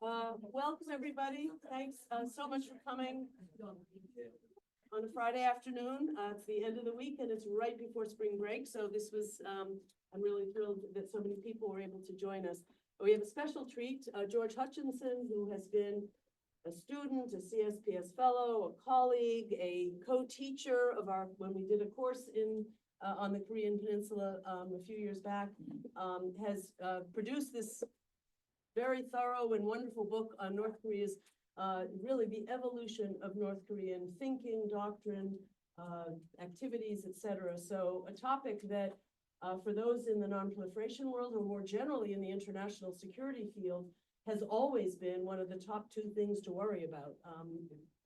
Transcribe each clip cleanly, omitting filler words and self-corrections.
Welcome, everybody. Thanks so much for coming on a Friday afternoon. It's the end of the week and it's right before spring break. So this was, I'm really thrilled that so many people were able to join us. We have a special treat, George Hutchinson, who has been a student, a CSPS fellow, a colleague, a co-teacher of our, when we did a course in on the Korean Peninsula a few years back, has produced this very thorough and wonderful book on North Korea's, really the evolution of North Korean thinking, doctrine, activities, etc. So a topic that for those in the non-proliferation world or more generally in the international security field has always been one of the top two things to worry about.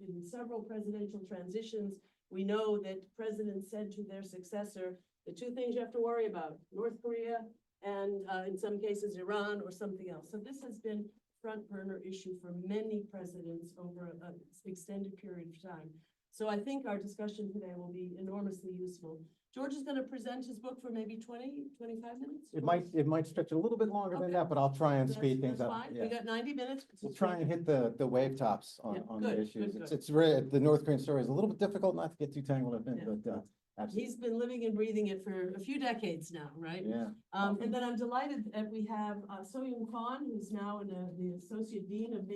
In several presidential transitions, we know that presidents said to their successor, the two things you have to worry about, North Korea and in some cases Iran or something else. So this has been front burner issue for many presidents over an extended period of time. So I think our discussion today will be enormously useful. George is going to present his book for maybe 20, 25 minutes. It might stretch a little bit longer than that, but I'll try and speed things up. Fine. Yeah. We got 90 minutes. We'll try and hit the wave tops on the issues. Good. It's really, the North Korean story is a little bit difficult not to get too tangled up in, but absolutely. He's been living and breathing it for a few decades now, right? Yeah. And then I'm delighted that we have Soyoung Kwon, who's now the Associate Dean of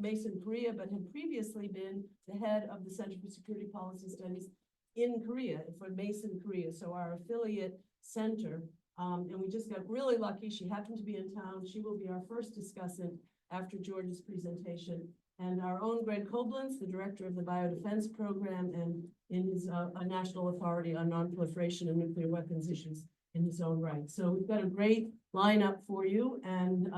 Mason Korea, but had previously been the head of the Center for Security Policy Studies in Korea, for Mason Korea, so our affiliate center. And we just got really lucky. She happened to be in town. She will be our first discussant after George's presentation. And our own Greg Koblentz, the director of the Biodefense Program, and in his a national authority on nonproliferation and nuclear weapons issues in his own right. So we've got a great lineup for you. And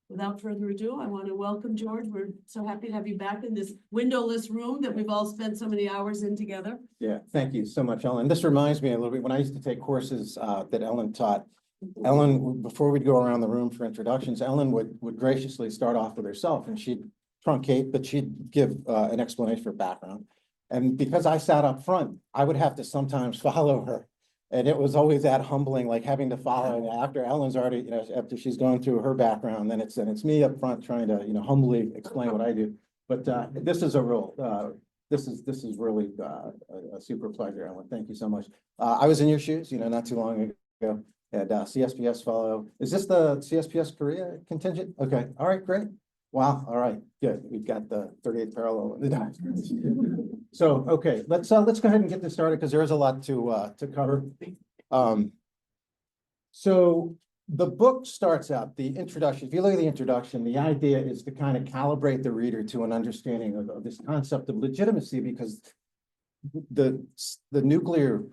without further ado, I want to welcome George. We're so happy to have you back in this windowless room that we've all spent so many hours in together. Yeah, thank you so much, Ellen. This reminds me a little bit when I used to take courses that Ellen taught. Ellen, before we'd go around the room for introductions, Ellen would graciously start off with herself, and she'd truncate, but she'd give an explanation for background. And because I sat up front, I would have to sometimes follow her. And it was always that humbling, like having to follow after Ellen's already, after she's going through her background, then it's me up front trying to, humbly explain what I do. But this is a real, this is really a super pleasure, Ellen. Thank you so much. I was in your shoes, not too long ago. Had CSPS fellow. Is this the CSPS Korea contingent? Okay. All right, great. Wow. All right, good. We've got the 38th parallel in the document. So, okay, let's go ahead and get this started because there is a lot to cover. So the book starts out, the introduction. If you look at the introduction, the idea is to kind of calibrate the reader to an understanding of this concept of legitimacy, because the nuclear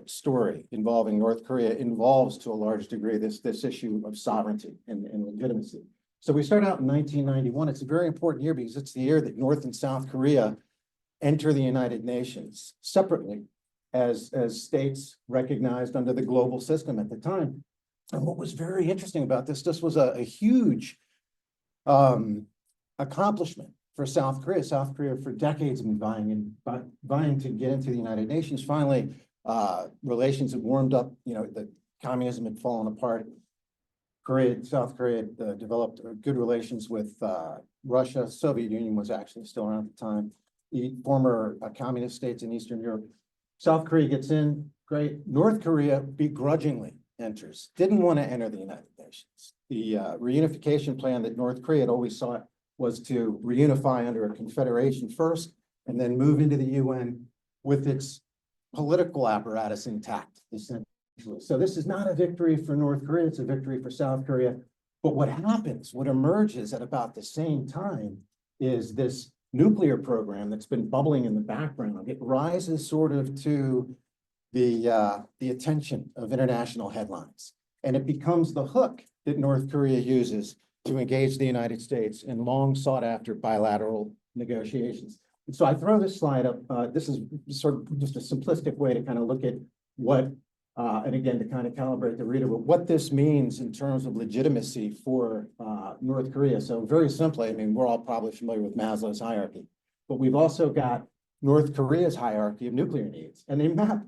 story involving North Korea involves to a large degree this issue of sovereignty and legitimacy. So we start out in 1991. It's a very important year because it's the year that North and South Korea enter the United Nations separately as states recognized under the global system at the time. And what was very interesting about this was a huge accomplishment for South Korea. South Korea for decades have been vying to get into the United Nations. Finally, relations had warmed up, the communism had fallen apart. South Korea developed good relations with Russia. Soviet Union was actually still around at the time. The former communist states in Eastern Europe. South Korea gets in, great. North Korea begrudgingly enters, didn't want to enter the United Nations. The reunification plan that North Korea had always sought was to reunify under a confederation first, and then move into the UN with its political apparatus intact, essentially. So this is not a victory for North Korea, it's a victory for South Korea. But what happens, what emerges at about the same time is this nuclear program that's been bubbling in the background. It rises sort of to the attention of international headlines. And it becomes the hook that North Korea uses to engage the United States in long sought after bilateral negotiations. And so I throw this slide up. This is sort of just a simplistic way to kind of look at what and again, to kind of calibrate the reader, but what this means in terms of legitimacy for North Korea. So very simply, we're all probably familiar with Maslow's hierarchy, but we've also got North Korea's hierarchy of nuclear needs, and they map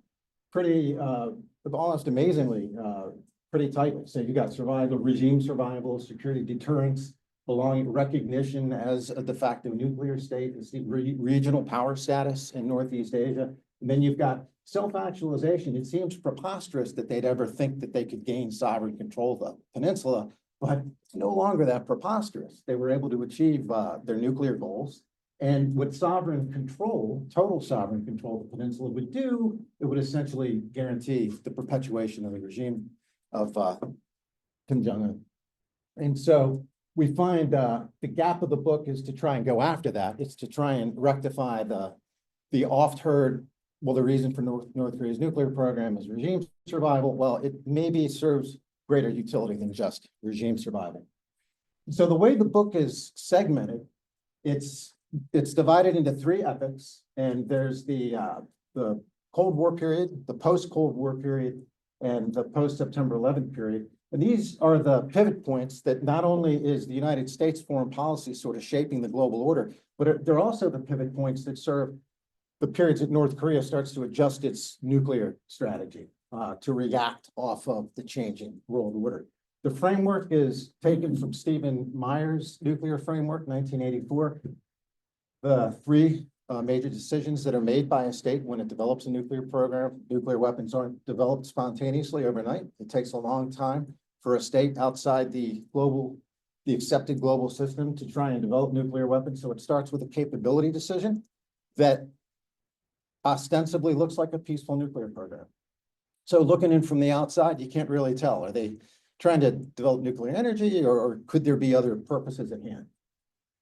pretty, almost amazingly, pretty tightly. So you got survival, regime survival, security deterrence, recognition as a de facto nuclear state, it's the regional power status in Northeast Asia. And then you've got self-actualization. It seems preposterous that they'd ever think that they could gain sovereign control of the peninsula, but it's no longer that preposterous. They were able to achieve their nuclear goals. And what sovereign control, total sovereign control of the peninsula would do, it would essentially guarantee the perpetuation of the regime of Kim Jong-un. And so we find the gap of the book is to try and go after that. It's to try and rectify the oft heard, well, the reason for North Korea's nuclear program is regime survival. Well, it maybe serves greater utility than just regime survival. So the way the book is segmented, it's divided into three epochs, and there's the Cold War period, the post-Cold War period, and the post-September 11th period. And these are the pivot points that not only is the United States foreign policy sort of shaping the global order, but they're also the pivot points that serve the periods that North Korea starts to adjust its nuclear strategy to react off of the changing world order. The framework is taken from Stephen Meyer's nuclear framework, 1984. The three major decisions that are made by a state when it develops a nuclear program. Nuclear weapons aren't developed spontaneously overnight. It takes a long time for a state outside the accepted global system to try and develop nuclear weapons. So it starts with a capability decision that ostensibly looks like a peaceful nuclear program. So looking in from the outside, you can't really tell. Are they trying to develop nuclear energy, or could there be other purposes at hand?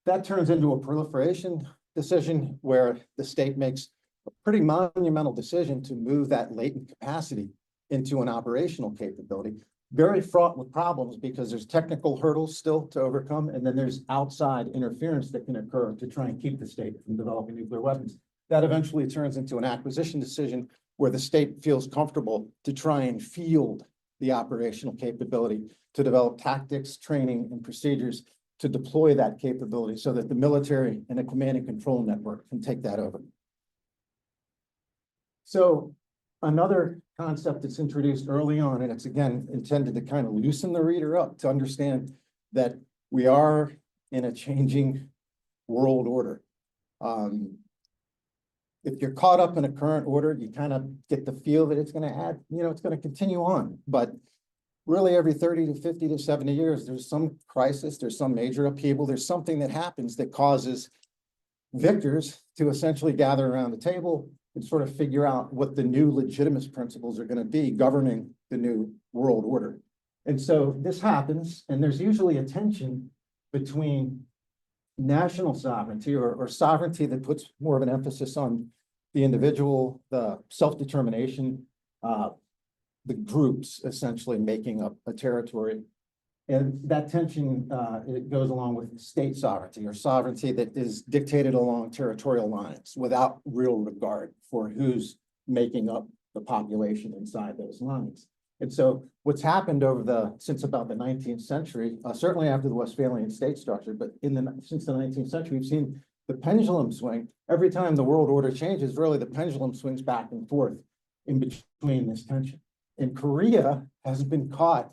That turns into a proliferation decision where the state makes a pretty monumental decision to move that latent capacity into an operational capability. Very fraught with problems because there's technical hurdles still to overcome, and then there's outside interference that can occur to try and keep the state from developing nuclear weapons. That eventually turns into an acquisition decision where the state feels comfortable to try and field the operational capability, to develop tactics, training, and procedures to deploy that capability so that the military and a command and control network can take that over. So another concept that's introduced early on, and it's again intended to kind of loosen the reader up to understand that we are in a changing world order. If you're caught up in a current order, you kind of get the feel that it's going to add, it's going to continue on. But really every 30 to 50 to 70 years, there's some crisis, there's some major upheaval, there's something that happens that causes victors to essentially gather around the table and sort of figure out what the new legitimist principles are going to be governing the new world order. And so this happens, and there's usually a tension between national sovereignty or sovereignty that puts more of an emphasis on the individual, the self-determination, the groups essentially making up a territory. And that tension, it goes along with state sovereignty or sovereignty that is dictated along territorial lines without real regard for who's making up the population inside those lines. And so what's happened since about the 19th century, certainly after the Westphalian state structure, but since the 19th century, we've seen the pendulum swing. Every time the world order changes, really the pendulum swings back and forth in between this tension. And Korea has been caught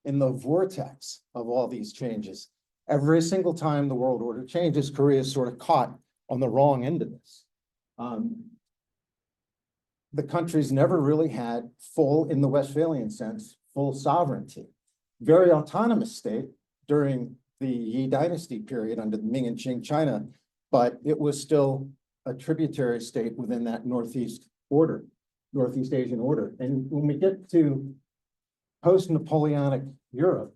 in the vortex of all these changes. Every single time the world order changes, Korea is sort of caught on the wrong end of this. The country's never really had full, in the Westphalian sense, full sovereignty. Very autonomous state during the Yi Dynasty period under the Ming and Qing China, but it was still a tributary state within that Northeast Asian order. And when we get to post-Napoleonic Europe,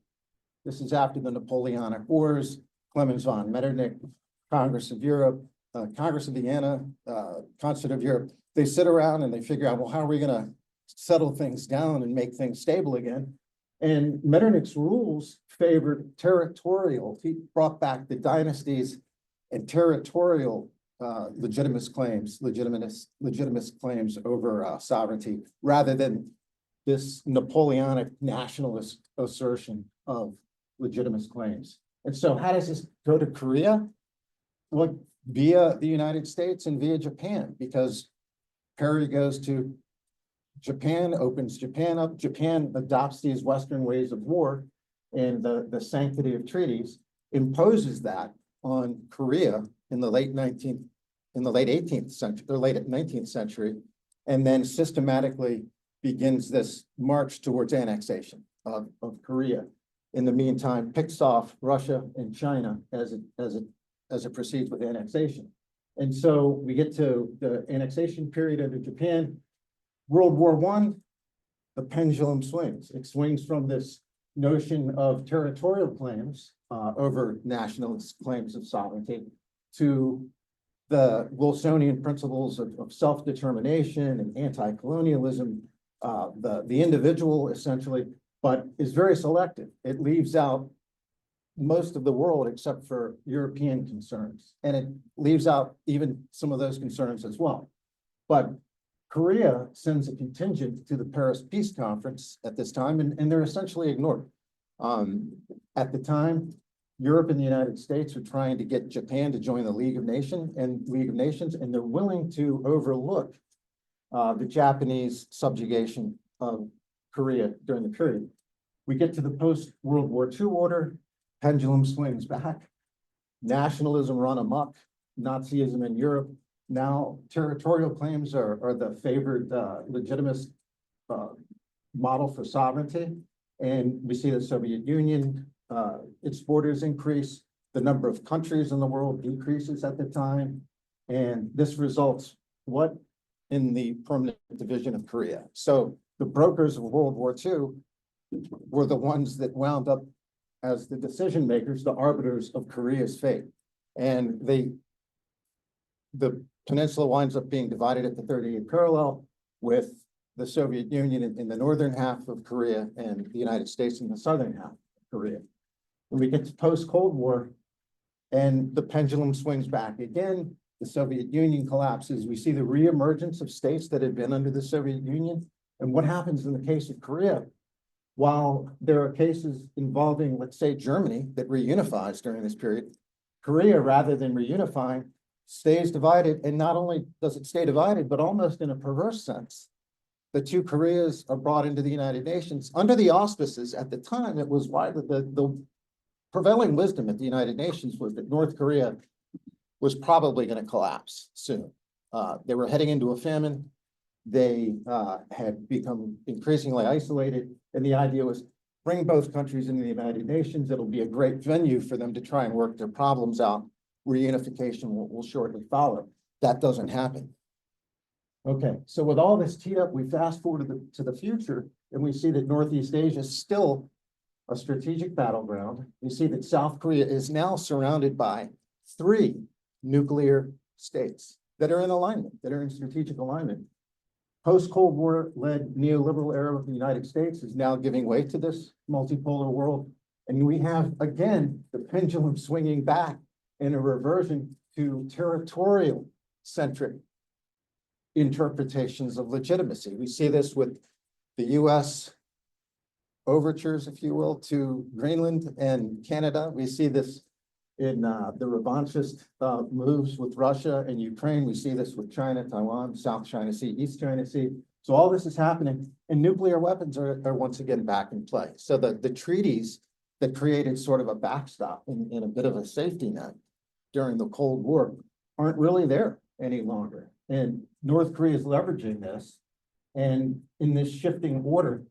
this is after the Napoleonic Wars, Clemens von Metternich, Congress of Europe, Congress of Vienna, Concert of Europe, they sit around and they figure out, well, how are we going to settle things down and make things stable again? And Metternich's rules favored territorial. He brought back the dynasties and territorial legitimist claims over sovereignty, rather than this Napoleonic nationalist assertion of legitimist claims. And so how does this go to Korea? Well, via the United States and via Japan, because Perry goes to Japan, opens Japan up. Japan adopts these Western ways of war and the sanctity of treaties. imposes that on Korea in the late 18th century, or late 19th century, and then systematically begins this march towards annexation of Korea. In the meantime, picks off Russia and China as it proceeds with annexation. And so we get to the annexation period under Japan. World War I, the pendulum swings. It swings from this notion of territorial claims over nationalist claims of sovereignty to the Wilsonian principles of self-determination and anti-colonialism, the individual essentially, but is very selective. It leaves out most of the world except for European concerns, and it leaves out even some of those concerns as well. But Korea sends a contingent to the Paris Peace Conference at this time, and they're essentially ignored. At the time, Europe and the United States are trying to get Japan to join the League of Nations, and they're willing to overlook the Japanese subjugation of Korea during the period. We get to the post-World War II order, pendulum swings back, nationalism run amok, Nazism in Europe. Now territorial claims are the favored legitimist model for sovereignty. And we see the Soviet Union, its borders increase, the number of countries in the world decreases at the time. And this results what in the permanent division of Korea. So the brokers of World War II were the ones that wound up as the decision makers, the arbiters of Korea's fate. And the peninsula winds up being divided at the 38th parallel with the Soviet Union in the northern half of Korea and the United States in the southern half of Korea. When we get to post-Cold War and the pendulum swings back again, the Soviet Union collapses. We see the reemergence of states that had been under the Soviet Union. And what happens in the case of Korea? While there are cases involving, let's say, Germany that reunifies during this period, Korea, rather than reunifying, stays divided. And not only does it stay divided, but almost in a perverse sense, the two Koreas are brought into the United Nations under the auspices. At the time, it was widely the prevailing wisdom at the United Nations was that North Korea was probably going to collapse soon. They were heading into a famine. They had become increasingly isolated. And the idea was bring both countries into the United Nations. It'll be a great venue for them to try and work their problems out. Reunification will shortly follow. That doesn't happen. Okay, so with all this teed up, we fast forward to the future, and we see that Northeast Asia is still a strategic battleground. We see that South Korea is now surrounded by 3 nuclear states that are in alignment, that are in strategic alignment. Post-Cold War-led neoliberal era of the United States is now giving way to this multipolar world. And we have, again, the pendulum swinging back in a reversion to territorial-centric interpretations of legitimacy. We see this with the US overtures, if you will, to Greenland and Canada. We see this in the revanchist moves with Russia and Ukraine. We see this with China, Taiwan, South China Sea, East China Sea. So all this is happening, and nuclear weapons are once again back in play. So the treaties that created sort of a backstop and a bit of a safety net during the Cold War aren't really there any longer. And North Korea is leveraging this. And in this shifting order,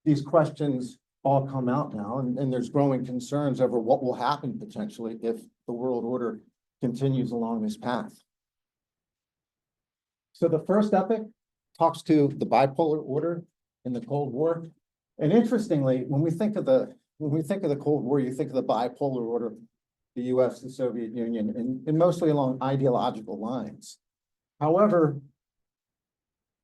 these questions all come out now, and there's growing concerns over what will happen potentially if the world order continues along this path. So the first epic talks to the bipolar order in the Cold War. And interestingly, when we think of the Cold War, you think of the bipolar order, the US, the Soviet Union, and mostly along ideological lines. However,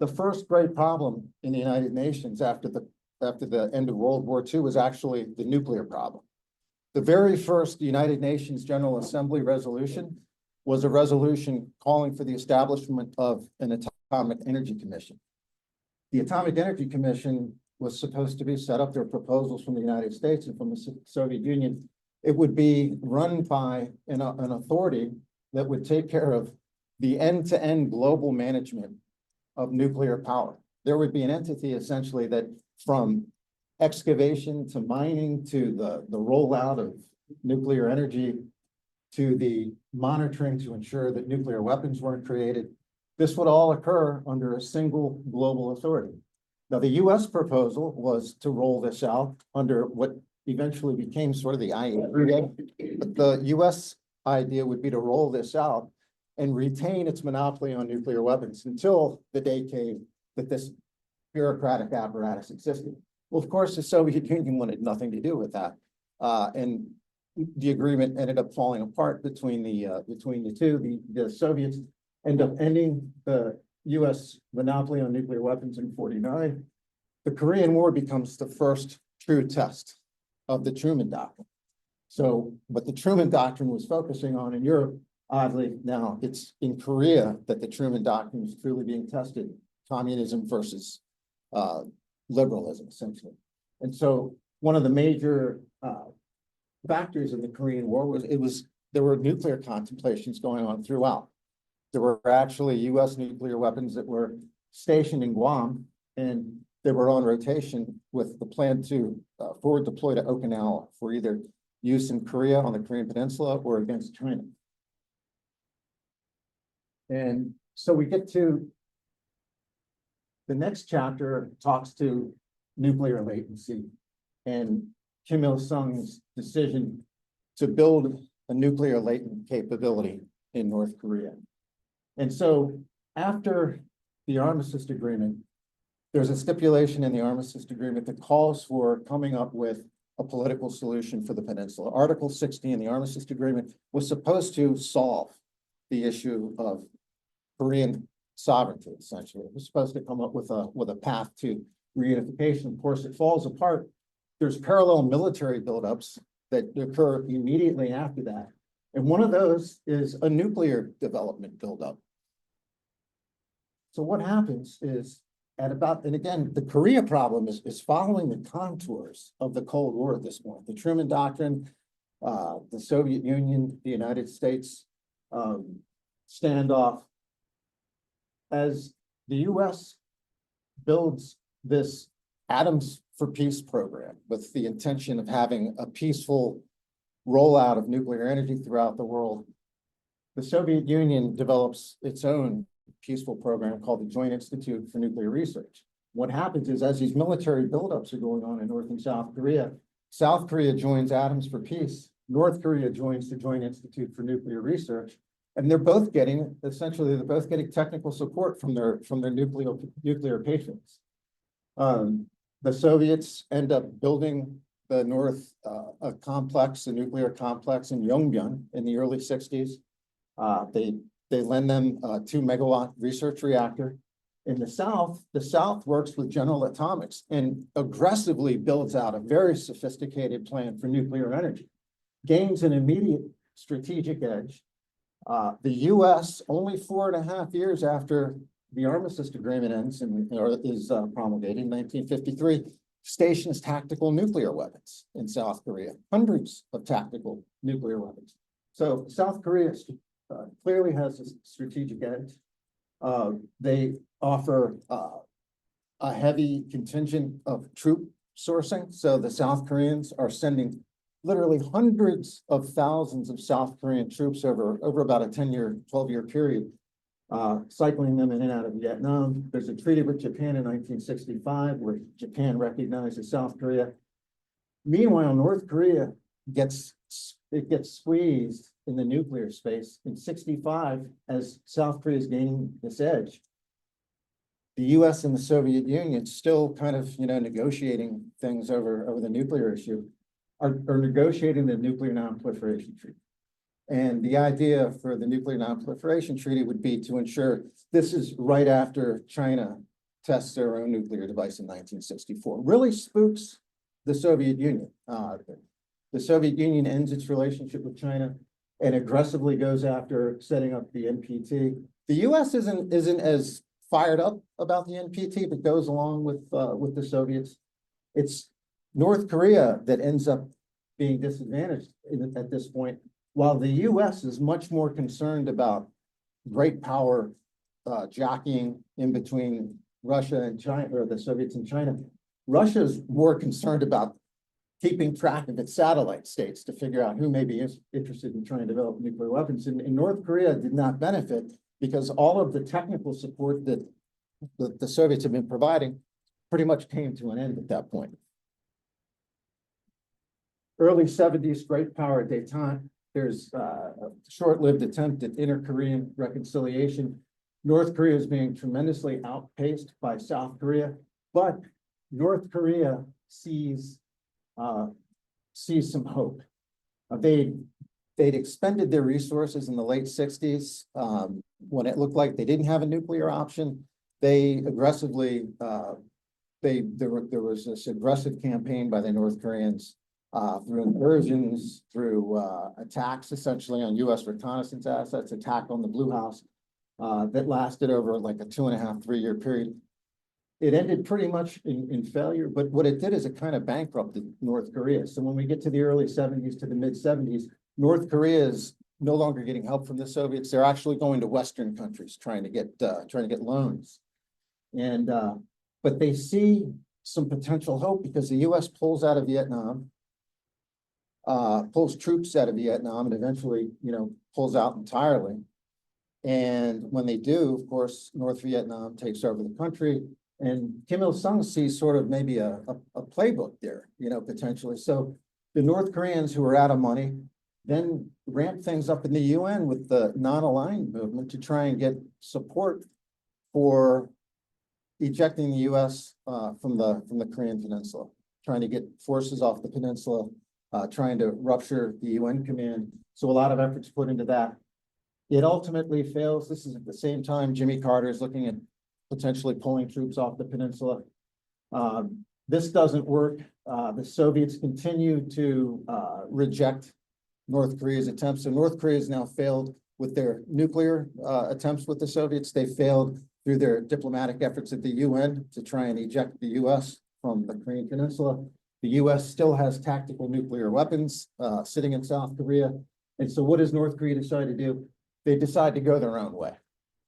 the first great problem in the United Nations after the end of World War II was actually the nuclear problem. The very first United Nations General Assembly resolution was a resolution calling for the establishment of an Atomic Energy Commission. The Atomic Energy Commission was supposed to be set up. There were proposals from the United States and from the Soviet Union. It would be run by an authority that would take care of the end-to-end global management of nuclear power. There would be an entity essentially that from excavation to mining to the rollout of nuclear energy to the monitoring to ensure that nuclear weapons weren't created. This would all occur under a single global authority. Now, the US proposal was to roll this out under what eventually became sort of the IAEA. But the US idea would be to roll this out and retain its monopoly on nuclear weapons until the day came that this bureaucratic apparatus existed. Well, of course, the Soviet Union wanted nothing to do with that. And the agreement ended up falling apart between the two. The Soviets end up ending the US monopoly on nuclear weapons in 1949. The Korean War becomes the first true test of the Truman Doctrine. So what the Truman Doctrine was focusing on in Europe, oddly, now it's in Korea that the Truman Doctrine is truly being tested, communism versus liberalism, essentially. And so one of the major factors in the Korean War was there were nuclear contemplations going on throughout. There were actually US nuclear weapons that were stationed in Guam, and they were on rotation with the plan to forward deploy to Okinawa for either use in Korea on the Korean Peninsula or against China. And so we get to the next chapter, talks to nuclear latency and Kim Il-sung's decision to build a nuclear latent capability in North Korea. And so after the armistice agreement, there's a stipulation in the armistice agreement that calls for coming up with a political solution for the peninsula. Article 60 in the armistice agreement was supposed to solve the issue of Korean sovereignty, essentially. It was supposed to come up with a path to reunification. Of course, it falls apart. There's parallel military buildups that occur immediately after that. And one of those is a nuclear development buildup. So what happens is and again, the Korea problem is following the contours of the Cold War at this point. The Truman Doctrine, the Soviet Union, the United States standoff. As the US builds this Atoms for Peace program with the intention of having a peaceful rollout of nuclear energy throughout the world, the Soviet Union develops its own peaceful program called the Joint Institute for Nuclear Research. What happens is, as these military buildups are going on in North and South Korea joins Atoms for Peace, North Korea joins the Joint Institute for Nuclear Research, and they're both getting technical support from their nuclear patrons. The Soviets end up building the North a nuclear complex in Yongbyon in the early 60s. They lend them a 2-megawatt research reactor. In the South works with General Atomics and aggressively builds out a very sophisticated plan for nuclear energy, gains an immediate strategic edge. The US, only 4.5 years after the armistice agreement ends is promulgated in 1953, stations tactical nuclear weapons in South Korea, hundreds of tactical nuclear weapons. So South Korea clearly has a strategic edge. They offer a heavy contingent of troop sourcing. So the South Koreans are sending literally hundreds of thousands of South Korean troops over about a 12-year period, cycling them in and out of Vietnam. There's a treaty with Japan in 1965 where Japan recognizes South Korea. Meanwhile, North Korea gets squeezed in the nuclear space in 1965 as South Korea is gaining this edge. The US and the Soviet Union still kind of, negotiating things over the nuclear issue, are negotiating the nuclear non-proliferation treaty. And the idea for the nuclear non-proliferation treaty would be to ensure this is right after China tests their own nuclear device in 1964. Really spooks the Soviet Union. The Soviet Union ends its relationship with China and aggressively goes after setting up the NPT. The US isn't as fired up about the NPT, but goes along with the Soviets. It's North Korea that ends up being disadvantaged at this point, while the US is much more concerned about great power jockeying in between Russia and China, or the Soviets and China. Russia's more concerned about keeping track of its satellite states to figure out who may be interested in trying to develop nuclear weapons. And North Korea did not benefit because all of the technical support that the Soviets have been providing pretty much came to an end at that point. Early 70s, great power détente. There's a short-lived attempt at inter-Korean reconciliation. North Korea is being tremendously outpaced by South Korea, but North Korea sees some hope. They'd expended their resources in the late 60s when it looked like they didn't have a nuclear option. They aggressively, there was this aggressive campaign by the North Koreans through incursions, through attacks essentially on U.S. reconnaissance assets, attack on the Blue House that lasted over like a 2.5, 3-year period. It ended pretty much in failure, but what it did is it kind of bankrupted North Korea. So when we get to the early 70s to the mid 70s, North Korea is no longer getting help from the Soviets. They're actually going to Western countries trying to get loans. And but they see some potential hope because the U.S. pulls out of Vietnam, pulls troops out of Vietnam, and eventually, pulls out entirely. And when they do, of course, North Vietnam takes over the country. And Kim Il-sung sees sort of maybe a playbook there, potentially. So the North Koreans who are out of money then ramp things up in the UN with the non-aligned movement to try and get support for ejecting the US from the Korean Peninsula, trying to get forces off the peninsula, trying to rupture the UN command. So a lot of efforts put into that. It ultimately fails. This is at the same time Jimmy Carter is looking at potentially pulling troops off the peninsula. This doesn't work. The Soviets continue to reject North Korea's attempts. So North Korea has now failed with their nuclear attempts with the Soviets. They failed through their diplomatic efforts at the UN to try and eject the US from the Korean Peninsula. The US still has tactical nuclear weapons sitting in South Korea. And so what does North Korea decide to do? They decide to go their own way,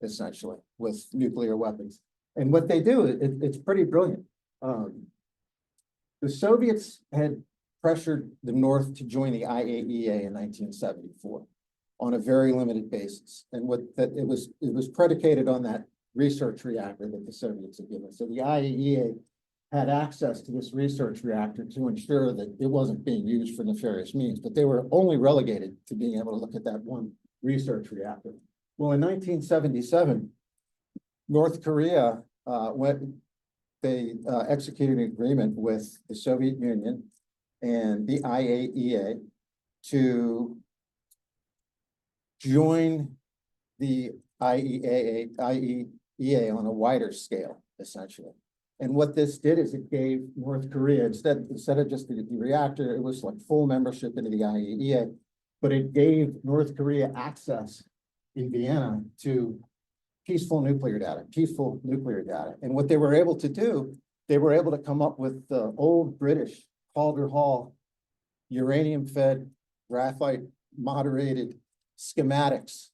essentially, with nuclear weapons. And what they do, it's pretty brilliant. The Soviets had pressured the North to join the IAEA in 1974 on a very limited basis. And it was predicated on that research reactor that the Soviets had given. So the IAEA had access to this research reactor to ensure that it wasn't being used for nefarious means, but they were only relegated to being able to look at that one research reactor. Well, in 1977, North Korea executed an agreement with the Soviet Union and the IAEA to join the IAEA on a wider scale, essentially. And what this did is it gave North Korea, instead of just the reactor, it was like full membership into the IAEA, but it gave North Korea access in Vienna to peaceful nuclear data. And what they were able to do, they were able to come up with the old British Calder Hall uranium-fed, graphite moderated schematics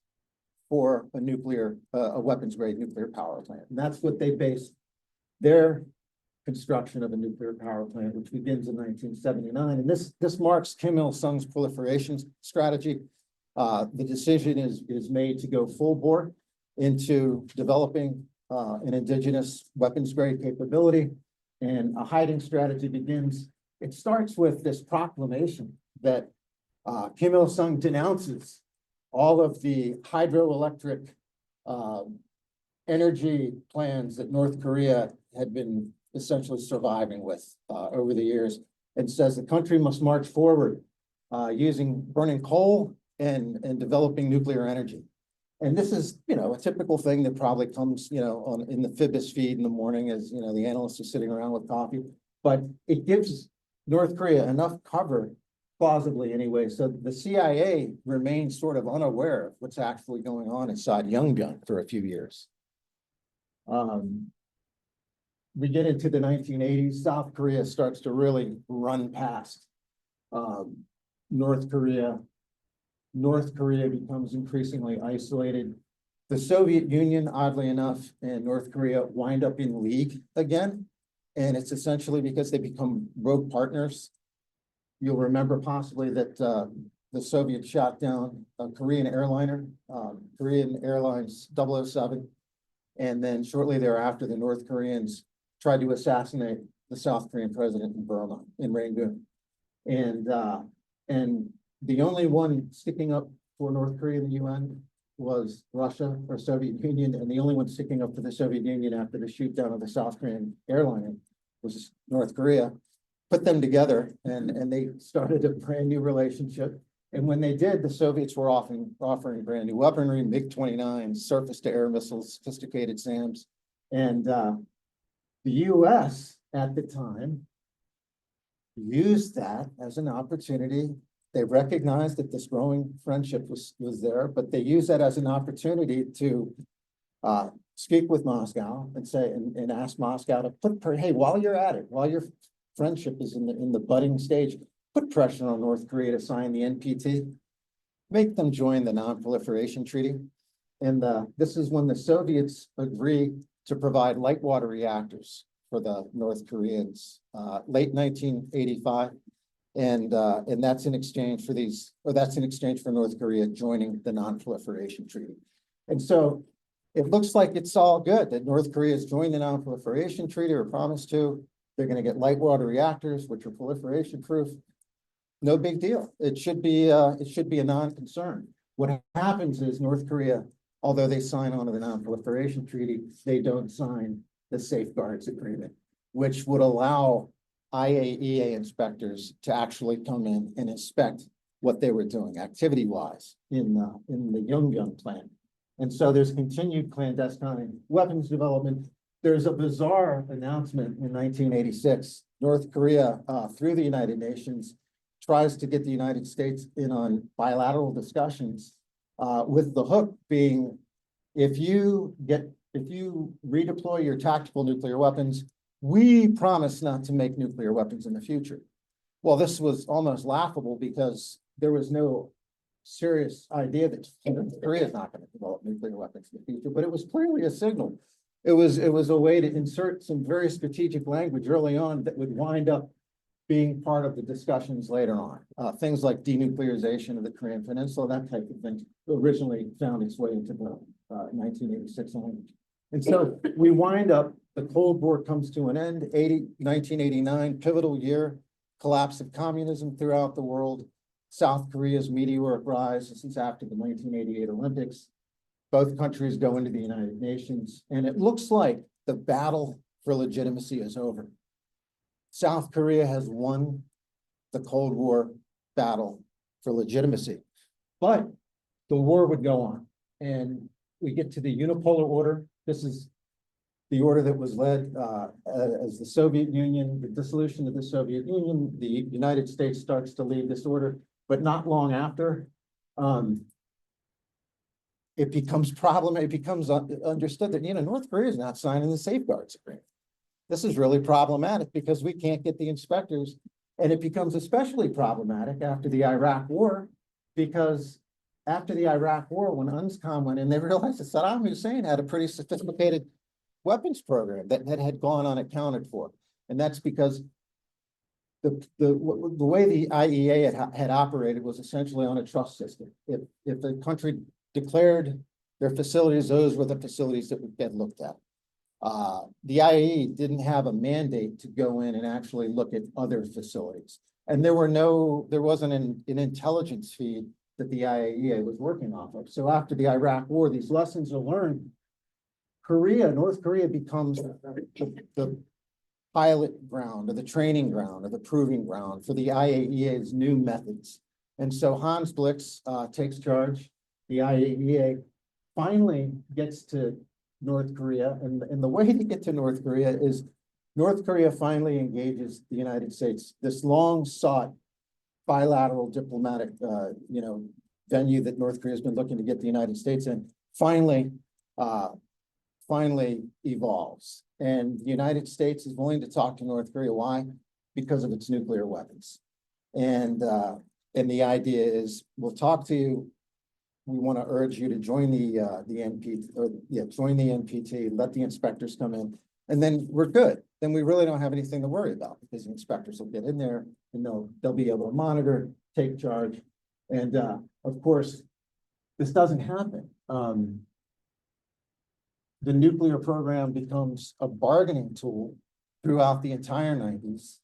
for a weapons-grade nuclear power plant. And that's what they based their construction of a nuclear power plant, which begins in 1979. And this marks Kim Il-sung's proliferation strategy. The decision is made to go full bore into developing an indigenous weapons-grade capability, and a hiding strategy begins. It starts with this proclamation that Kim Il-sung denounces all of the hydroelectric energy plans that North Korea had been essentially surviving with over the years, and says the country must march forward using burning coal and developing nuclear energy. And this is, a typical thing that probably comes, in the Fibus feed in the morning as, the analysts are sitting around with coffee, but it gives North Korea enough cover, plausibly anyway, so the CIA remains sort of unaware of what's actually going on inside Yongbyon for a few years. We get into the 1980s, South Korea starts to really run past North Korea. North Korea becomes increasingly isolated. The Soviet Union, oddly enough, and North Korea wind up in league again. And it's essentially because they become rogue partners. You'll remember possibly that the Soviets shot down a Korean airliner, Korean Airlines 007. And then shortly thereafter, the North Koreans tried to assassinate the South Korean president in Burma, in Rangoon. And the only one sticking up for North Korea in the UN was Russia or Soviet Union, and the only one sticking up for the Soviet Union after the shoot down of the South Korean airliner was North Korea. Put them together and they started a brand new relationship. And when they did, the Soviets were offering brand new weaponry, MiG-29, surface-to-air missiles, sophisticated SAMs. And the US at the time used that as an opportunity. They recognized that this growing friendship was there, but they used that as an opportunity to speak with Moscow and say, and ask Moscow to hey, while you're at it, while your friendship is in the budding stage, put pressure on North Korea to sign the NPT, make them join the Non-Proliferation Treaty. And this is when the Soviets agree to provide light water reactors for the North Koreans, late 1985. And that's in exchange for North Korea joining the Non-Proliferation Treaty. And so it looks like it's all good that North Korea has joined the Non-Proliferation Treaty or promised to. They're going to get light water reactors, which are proliferation proof. No big deal. It should be a non-concern. What happens is North Korea, although they sign on to the Non-Proliferation Treaty, they don't sign the Safeguards Agreement, which would allow IAEA inspectors to actually come in and inspect what they were doing activity-wise in the Yongbyon plant. And so there's continued clandestine weapons development. There's a bizarre announcement in 1986. North Korea, through the United Nations, tries to get the United States in on bilateral discussions, with the hook being, if you redeploy your tactical nuclear weapons, we promise not to make nuclear weapons in the future. Well, this was almost laughable because there was no serious idea that Korea is not going to develop nuclear weapons in the future, but it was clearly a signal. It was a way to insert some very strategic language early on that would wind up being part of the discussions later on. Things like denuclearization of the Korean Peninsula, that type of thing, originally found its way into the 1986 language. And so we wind up, the Cold War comes to an end, 1989, pivotal year, collapse of communism throughout the world, South Korea's meteoric rise. This is after the 1988 Olympics. Both countries go into the United Nations, and it looks like the battle for legitimacy is over. South Korea has won the Cold War battle for legitimacy, but the war would go on. And we get to the unipolar order. This is the order that was led as the Soviet Union, the dissolution of the Soviet Union. The United States starts to lead this order, but not long after, it becomes understood that, North Korea is not signing the Safeguards Agreement. This is really problematic because we can't get the inspectors. And it becomes especially problematic after the Iraq War, because after the Iraq War, when UNSCOM went in, they realized that Saddam Hussein had a pretty sophisticated weapons program that had gone unaccounted for. And that's because the way the IAEA had operated was essentially on a trust system. If the country declared their facilities, those were the facilities that would get looked at. The IAEA didn't have a mandate to go in and actually look at other facilities. And there wasn't an intelligence feed that the IAEA was working off of. So after the Iraq War, these lessons are learned. North Korea becomes the pilot ground or the training ground or the proving ground for the IAEA's new methods. And so Hans Blix takes charge. The IAEA finally gets to North Korea. And the way to get to North Korea is North Korea finally engages the United States, this long sought bilateral diplomatic, venue that North Korea has been looking to get the United States in, finally evolves. And the United States is willing to talk to North Korea. Why? Because of its nuclear weapons. And the idea is, we'll talk to you. We want to urge you to join the NPT, join the NPT, let the inspectors come in. and then we're good. Then we really don't have anything to worry about because the inspectors will get in there and they'll be able to monitor, take charge. And of course, this doesn't happen. The nuclear program becomes a bargaining tool throughout the entire 90s.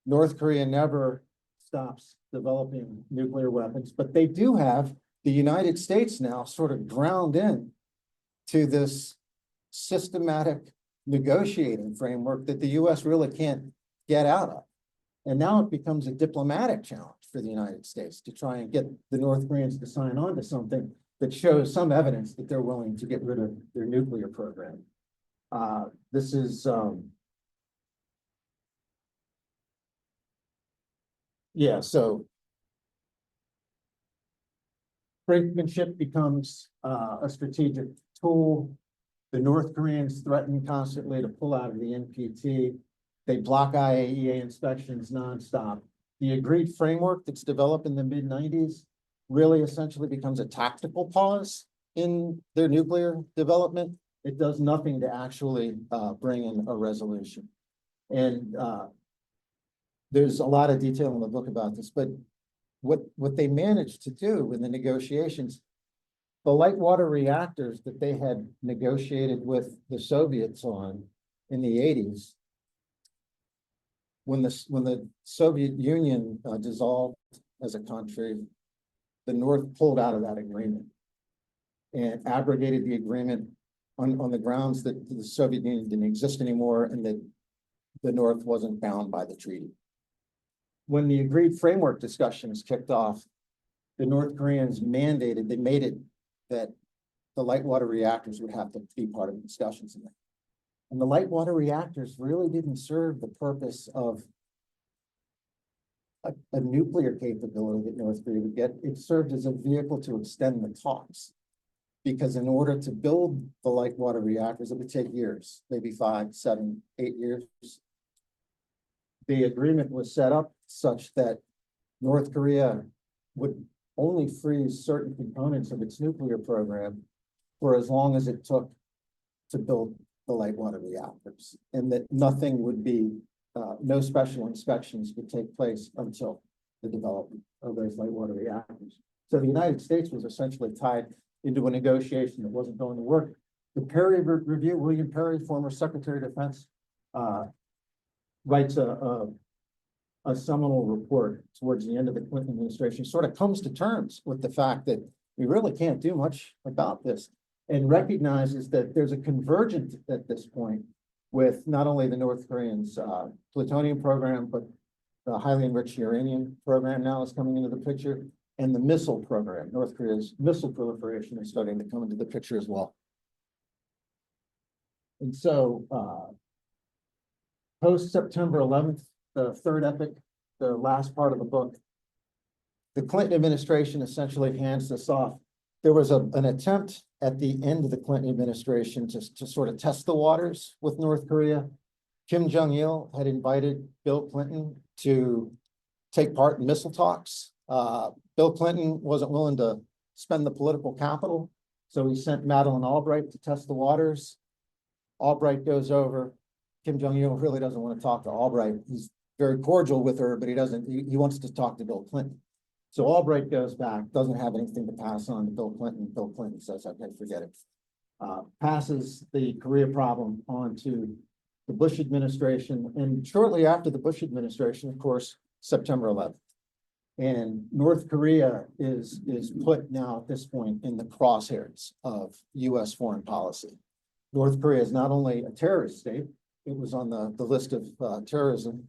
North Korea never stops developing nuclear weapons, but they do have the United States now sort of ground in to this systematic negotiating framework that the US really can't get out of. And now it becomes a diplomatic challenge for the United States to try and get the North Koreans to sign on to something that shows some evidence that they're willing to get rid of their nuclear program. This is, yeah, so brinkmanship becomes a strategic tool. The North Koreans threaten constantly to pull out of the NPT. They block IAEA inspections nonstop. The agreed framework that's developed in the mid-90s really essentially becomes a tactical pause in their nuclear development. It does nothing to actually bring in a resolution. And there's a lot of detail in the book about this, but what they managed to do in the negotiations, the light water reactors that they had negotiated with the Soviets on in the 80s, when the Soviet Union dissolved as a country, the North pulled out of that agreement and abrogated the agreement on the grounds that the Soviet Union didn't exist anymore and that the North wasn't bound by the treaty. When the agreed framework discussions kicked off, the North Koreans mandated, they made it that the light water reactors would have to be part of the discussions in there. And the light water reactors really didn't serve the purpose of a nuclear capability that North Korea would get. It served as a vehicle to extend the talks. Because in order to build the light water reactors, it would take years, maybe 5, 7, 8 years. The agreement was set up such that North Korea would only freeze certain components of its nuclear program for as long as it took to build the light water reactors, and that nothing would be, no special inspections would take place until the development of those light water reactors. So the United States was essentially tied into a negotiation that wasn't going to work. The Perry Review, William Perry, former Secretary of Defense, writes a seminal report towards the end of the Clinton administration, sort of comes to terms with the fact that we really can't do much about this, and recognizes that there's a convergence at this point with not only the North Koreans' plutonium program, but the highly enriched uranium program now is coming into the picture, and the missile program. North Korea's missile proliferation is starting to come into the picture as well. And so post-September 11th, the third epic, the last part of the book, the Clinton administration essentially hands this off. There was an attempt at the end of the Clinton administration to sort of test the waters with North Korea. Kim Jong-il had invited Bill Clinton to take part in missile talks. Bill Clinton wasn't willing to spend the political capital, so he sent Madeleine Albright to test the waters. Albright goes over. Kim Jong-il really doesn't want to talk to Albright. He's very cordial with her, but he wants to talk to Bill Clinton. So Albright goes back, doesn't have anything to pass on to Bill Clinton. Bill Clinton says, okay, forget it. Passes the Korea problem on to the Bush administration. And shortly after the Bush administration, of course, September 11th. And North Korea is put now at this point in the crosshairs of US foreign policy. North Korea is not only a terrorist state, it was on the list of terrorism,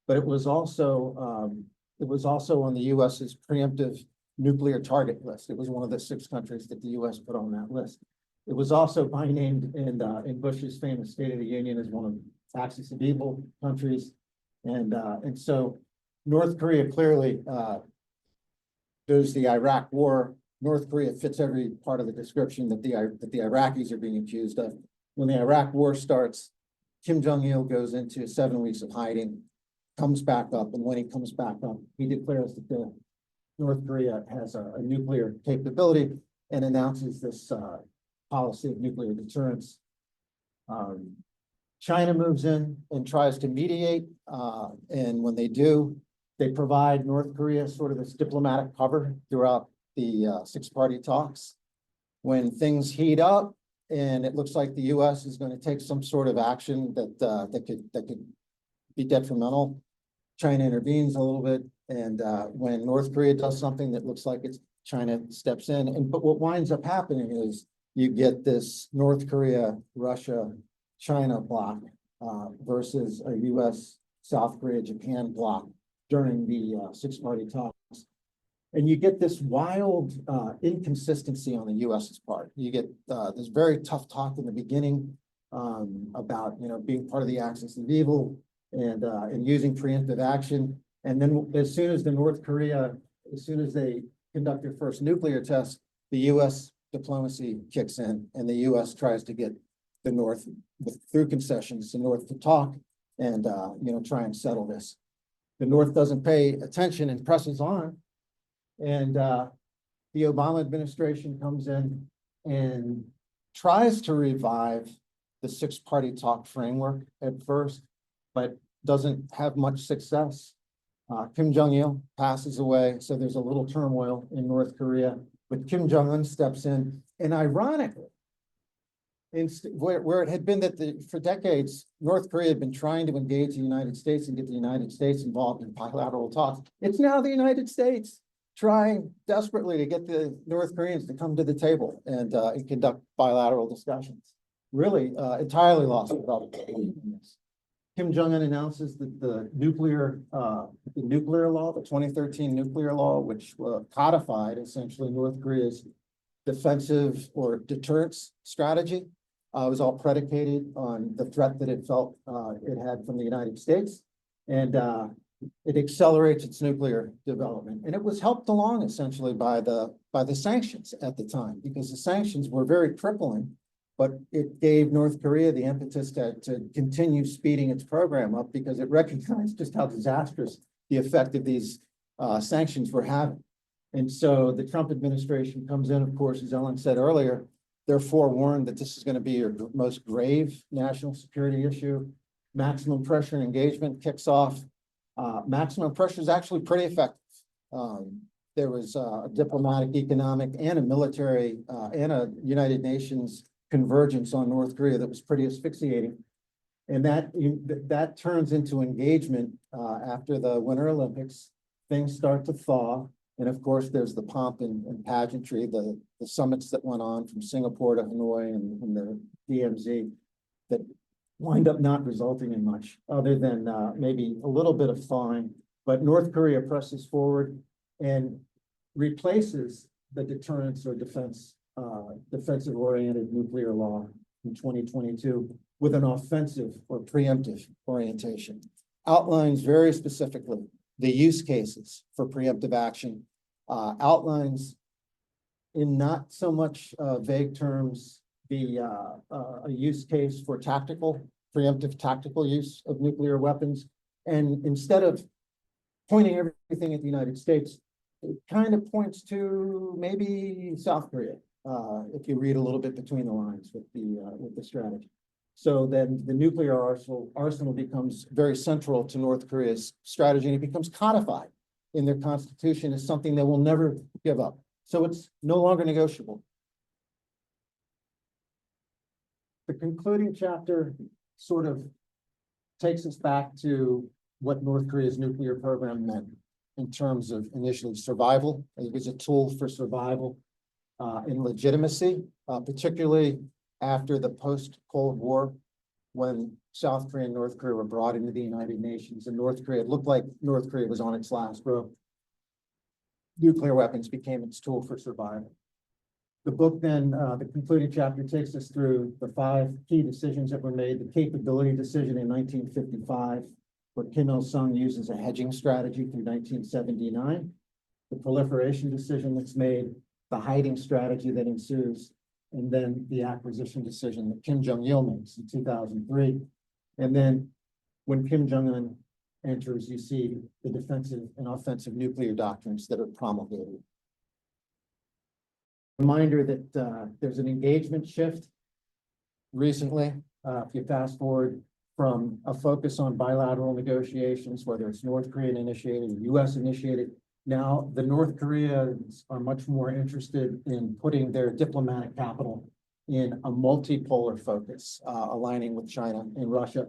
but it was also on the US's preemptive nuclear target list. It was one of the 6 countries that the US put on that list. It was also by named in Bush's famous State of the Union as one of axis of evil countries. And so North Korea clearly, there's the Iraq War. North Korea fits every part of the description that the Iraqis are being accused of. When the Iraq War starts, Kim Jong-il goes into 7 weeks of hiding, comes back up, and when he comes back up, he declares that North Korea has a nuclear capability and announces this policy of nuclear deterrence. China moves in and tries to mediate, and when they do, they provide North Korea sort of this diplomatic cover throughout the six-party talks. When things heat up and it looks like the U.S. is going to take some sort of action that could be detrimental, China intervenes a little bit, and when North Korea does something that looks like it's China steps in, but what winds up happening is you get this North Korea, Russia, China bloc versus a U.S., South Korea, Japan bloc during the six-party talks. And you get this wild inconsistency on the U.S.'s part. You get this very tough talk in the beginning about, being part of the axis of evil and using preemptive action. And then as soon as they conduct their first nuclear test, the U.S. diplomacy kicks in, and the U.S. tries to get the North, through concessions, the North to talk and try and settle this. The North doesn't pay attention and presses on, and the Obama administration comes in and tries to revive the six-party talk framework at first, but doesn't have much success. Kim Jong-il passes away, so there's a little turmoil in North Korea, but Kim Jong-un steps in, and ironically, where it had been that for decades, North Korea had been trying to engage the United States and get the United States involved in bilateral talks. It's now the United States trying desperately to get the North Koreans to come to the table and conduct bilateral discussions. Really entirely lost without this. Kim Jong-un announces that the nuclear law, the 2013 nuclear law, which codified essentially North Korea's defensive or deterrence strategy, was all predicated on the threat that it felt it had from the United States, and it accelerates its nuclear development. And it was helped along essentially by the sanctions at the time, because the sanctions were very crippling. But it gave North Korea the impetus to continue speeding its program up, because it recognized just how disastrous the effect of these sanctions were having. And so the Trump administration comes in, of course, as Ellen said earlier, they're forewarned that this is going to be your most grave national security issue. Maximum pressure and engagement kicks off. Maximum pressure is actually pretty effective. There was a diplomatic, economic, and a military and a United Nations convergence on North Korea that was pretty asphyxiating. And that turns into engagement after the Winter Olympics. Things start to thaw. And of course, there's the pomp and pageantry, the summits that went on from Singapore to Hanoi and the DMZ that wind up not resulting in much other than maybe a little bit of thawing. But North Korea presses forward and replaces the deterrence or defensive-oriented nuclear law in 2022 with an offensive or preemptive orientation. Outlines very specifically the use cases for preemptive action, outlines in not so much vague terms a use case for preemptive tactical use of nuclear weapons. And instead of pointing everything at the United States, it kind of points to maybe South Korea, if you read a little bit between the lines with the strategy. So then the nuclear arsenal becomes very central to North Korea's strategy, and it becomes codified in their constitution as something they will never give up. So it's no longer negotiable. The concluding chapter sort of takes us back to what North Korea's nuclear program meant in terms of initially survival. It was a tool for survival in legitimacy, particularly after the post-Cold War, when South Korea and North Korea were brought into the United Nations, and North Korea, it looked like North Korea was on its last rope. Nuclear weapons became its tool for survival. The book then, the concluding chapter takes us through the 5 key decisions that were made. The capability decision in 1955, where Kim Il-sung uses a hedging strategy through 1979. The proliferation decision that's made, the hiding strategy that ensues, and then the acquisition decision that Kim Jong-il makes in 2003. And then when Kim Jong-un enters, you see the defensive and offensive nuclear doctrines that are promulgated. Reminder that there's an engagement shift recently. If you fast forward from a focus on bilateral negotiations, whether it's North Korean initiated, US initiated. Now, the North Koreans are much more interested in putting their diplomatic capital in a multipolar focus, aligning with China and Russia.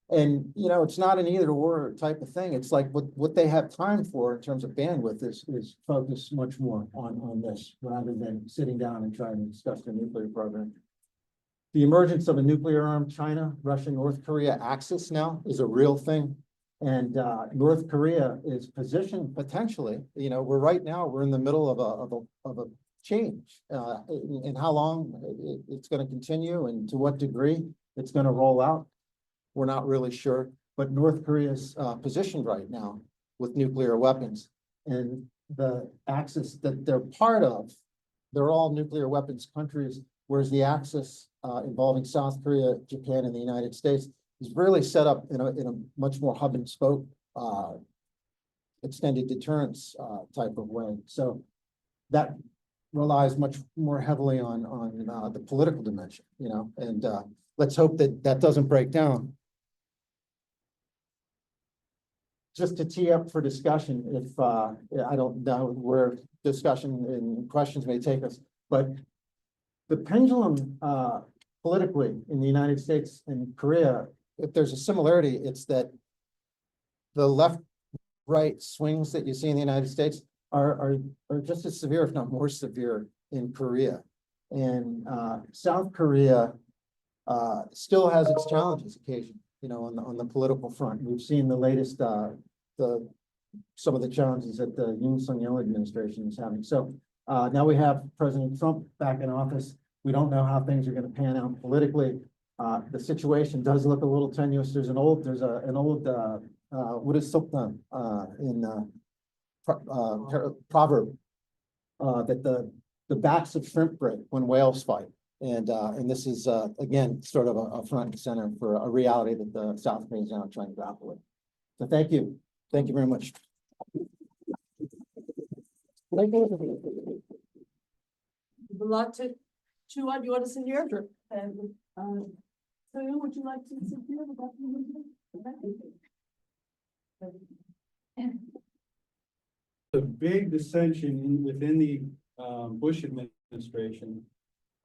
And, you know, it's not an either or type of thing. It's like what they have time for in terms of bandwidth is focus much more on this rather than sitting down and trying to discuss their nuclear program. The emergence of a nuclear armed China, Russia, North Korea axis now is a real thing. And North Korea is positioned potentially, you know, we're in the middle of a change. And how long it's going to continue and to what degree it's going to roll out, we're not really sure. But North Korea's positioned right now with nuclear weapons, and the axis that they're part of, they're all nuclear weapons countries, whereas the axis involving South Korea, Japan, and the United States is really set up in a much more hub and spoke extended deterrence type of way. So that relies much more heavily on the political dimension, you know, and let's hope that that doesn't break down. Just to tee up for discussion, if I don't know where discussion and questions may take us, but the pendulum politically in the United States and Korea, if there's a similarity, it's that the left-right swings that you see in the United States are just as severe, if not more severe, in Korea. And South Korea still has its challenges occasionally, you know, on the political front. We've seen the latest, some of the challenges that the Yoon Suk-yeol administration is having. So now we have President Trump back in office. We don't know how things are going to pan out politically. The situation does look a little tenuous. There's an old what is Sukdan in proverb that the backs of shrimp break when whales fight. And this is, again, sort of a front and center for a reality that the South Koreans are now trying to grapple with. So thank you. Thank you very much. A lot to chew on. You want to sit here? Sure. And Soyoung, would you like to sit here? A big dissension within the Bush administration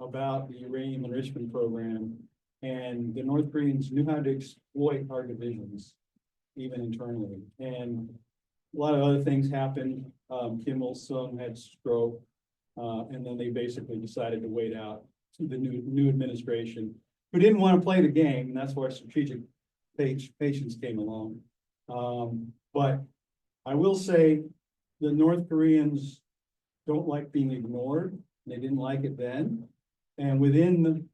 about the uranium enrichment program, and the North Koreans knew how to exploit our divisions, even internally. And a lot of other things happened. Kim Il-sung had stroke, and then they basically decided to wait out to the new administration, who didn't want to play the game, and that's where strategic patience came along. But I will say the North Koreans don't like being ignored. They didn't like it then. And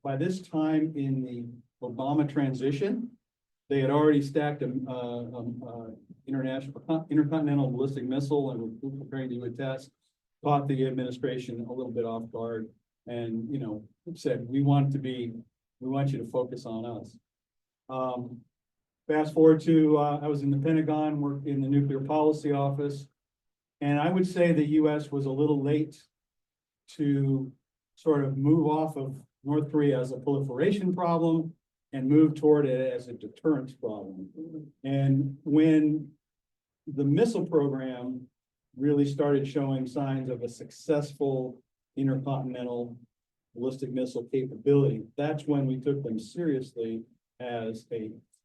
by this time in the Obama transition, they had already stacked an intercontinental ballistic missile and were preparing to do a test, caught the administration a little bit off guard, and, you know, said, we want you to focus on us. Fast forward to, I was in the Pentagon, worked in the nuclear policy office, and I would say the US was a little late to sort of move off of North Korea as a proliferation problem and move toward it as a deterrence problem. And when the missile program really started showing signs of a successful intercontinental ballistic missile capability, that's when we took them seriously as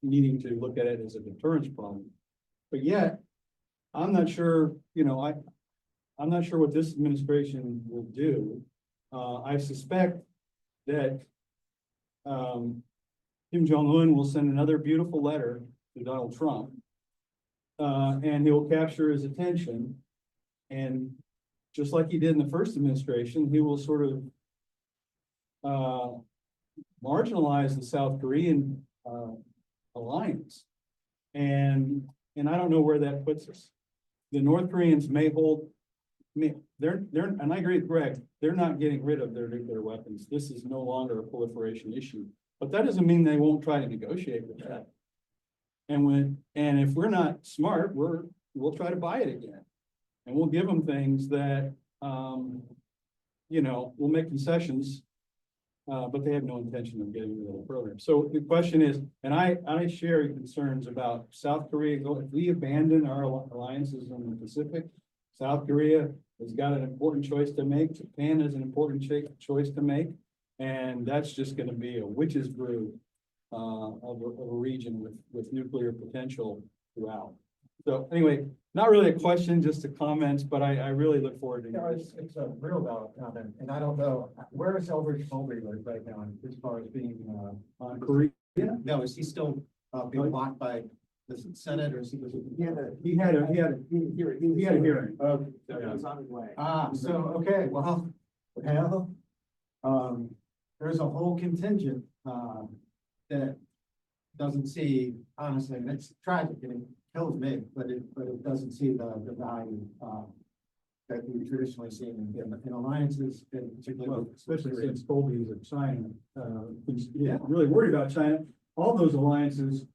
needing to look at it as a deterrence problem. But yet, I'm not sure, you know, I'm not sure what this administration will do. I suspect that Kim Jong-un will send another beautiful letter to Donald Trump, and he'll capture his attention. And just like he did in the first administration, he will sort of marginalize the South Korean alliance. And I don't know where that puts us. The North Koreans may hold, and I agree with Greg, they're not getting rid of their nuclear weapons. This is no longer a proliferation issue, but that doesn't mean they won't try to negotiate with that. And if we're not smart, we'll try to buy it again, and we'll give them things that, you know, we'll make concessions but they have no intention of getting rid of the program. So the question is, and I share your concerns about South Korea. If we abandon our alliances in the Pacific, South Korea has got an important choice to make. Japan has an important choice to make. And that's just gonna be a witch's brew of a region with nuclear potential throughout. So anyway, not really a question, just a comment, but I really look forward to No, this. it's a real valid comment, and I don't know, where is Elbridge Mulberry right now as far as being, On Korea, no, is he still, being blocked by the Senate or is he? he had a hearing. Okay. Yeah. So, okay, well, there's a whole contingent, that doesn't see, honestly, and it's tragic, and it kills me, but it doesn't see the value, that we traditionally see in alliances, and particularly. Especially since Colby's of China, he's really worried about China. All those alliances,